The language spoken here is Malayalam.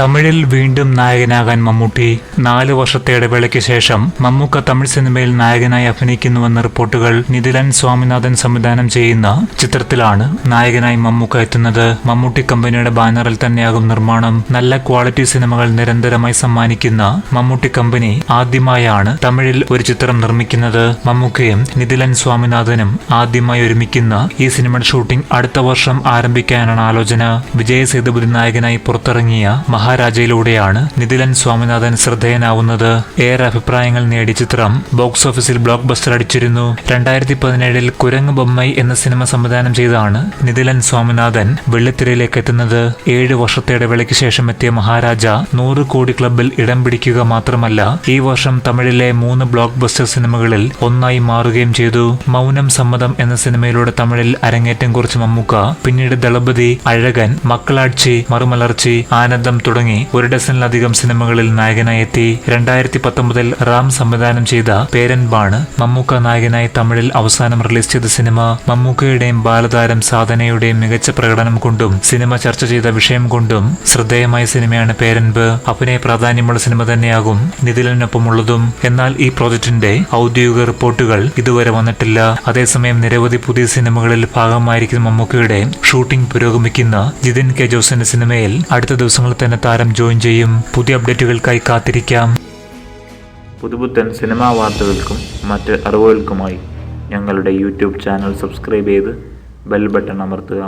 തമിഴിൽ വീണ്ടും നായകനാകാൻ മമ്മൂട്ടി. 4 വർഷത്തെ ഇടവേളയ്ക്ക് ശേഷം മമ്മൂക്ക തമിഴ് സിനിമയിൽ നായകനായി അഭിനയിക്കുന്നുവെന്ന റിപ്പോർട്ടുകൾ. നിതിലൻ സ്വാമിനാഥൻ സംവിധാനം ചെയ്യുന്ന ചിത്രത്തിലാണ് നായകനായി മമ്മൂക്ക എത്തുന്നത്. മമ്മൂട്ടി കമ്പനിയുടെ ബാനറിൽ തന്നെയാകും നിർമ്മാണം. നല്ല ക്വാളിറ്റി സിനിമകൾ നിരന്തരമായി സമ്മാനിക്കുന്ന മമ്മൂട്ടി കമ്പനി ആദ്യമായാണ് തമിഴിൽ ഒരു ചിത്രം നിർമ്മിക്കുന്നത്. മമ്മൂക്കയും നിതിലൻ സ്വാമിനാഥനും ആദ്യമായി ഒരുമിക്കുന്ന ഈ സിനിമയുടെ ഷൂട്ടിംഗ് അടുത്ത വർഷം ആരംഭിക്കാനാണ് ആലോചന. വിജയ് സേതുപതി നായകനായി പുറത്തിറങ്ങിയ മഹാരാജയിലൂടെയാണ് നിതിലൻ സ്വാമിനാഥൻ ശ്രദ്ധേയനാവുന്നത്. ഏറെ അഭിപ്രായങ്ങൾ നേടിയ ചിത്രം ബോക്സ് ഓഫീസിൽ ബ്ലോക്ക് ബസ്റ്റർ അടിച്ചിരുന്നു. 2017 കുരങ്ങ് ബൊമ്മൈ എന്ന സിനിമ സംവിധാനം ചെയ്താണ് നിതിലൻ സ്വാമിനാഥൻ വെള്ളിത്തിരയിലേക്ക് എത്തുന്നത്. 7 വർഷത്തെ ഇടവേളയ്ക്ക് ശേഷം എത്തിയ മഹാരാജ 100 കോടി ക്ലബിൽ ഇടം പിടിക്കുക മാത്രമല്ല, ഈ വർഷം തമിഴിലെ 3 ബ്ലോക്ക് ബസ്റ്റർ സിനിമകളിൽ ഒന്നായി മാറുകയും ചെയ്തു. മൗനം സമ്മതം എന്ന സിനിമയിലൂടെ തമിഴിൽ അരങ്ങേറ്റം കുറിച്ച മമ്മൂക്ക പിന്നീട് ദളപതി, അഴകൻ, മക്കളാട്சி, മറുമലർച്ചി, ആനന്ദം തുടങ്ങി 1 ഡസനിലധികം സിനിമകളിൽ നായകനായി എത്തി. 2019 റാം സംവിധാനം ചെയ്ത പേരൻപാണ് മമ്മൂക്ക നായകനായി തമിഴിൽ അവസാനം റിലീസ് ചെയ്ത സിനിമ. മമ്മൂക്കയുടെയും ബാലതാരം സാധനയുടെയും മികച്ച പ്രകടനം കൊണ്ടും സിനിമ ചർച്ച ചെയ്ത വിഷയം കൊണ്ടും ശ്രദ്ധേയമായ സിനിമയാണ് പേരൻപ്. അഭിനയ പ്രാധാന്യമുള്ള സിനിമ തന്നെയാകും നിതിലനൊപ്പമുള്ളതും. എന്നാൽ ഈ പ്രോജക്ടിന്റെ ഔദ്യോഗിക റിപ്പോർട്ടുകൾ ഇതുവരെ വന്നിട്ടില്ല. അതേസമയം നിരവധി പുതിയ സിനിമകളിൽ ഭാഗമായിരിക്കുന്ന മമ്മൂക്കയുടെ ഷൂട്ടിംഗ് പുരോഗമിക്കുന്ന ജിതിൻ കെ ജോസിന്റെ സിനിമയിൽ അടുത്ത ദിവസങ്ങളിൽ തന്നെ താരം ജോയിൻ ചെയ്യും. പുതിയ അപ്ഡേറ്റുകൾക്കായി കാത്തിരിക്കാം. പുതുപുത്തൻ സിനിമാ വാർത്തകൾക്കും മറ്റ് അറിവുകൾക്കുമായി ഞങ്ങളുടെ യൂട്യൂബ് ചാനൽ സബ്സ്ക്രൈബ് ചെയ്ത് ബെൽ ബട്ടൺ അമർത്തുക.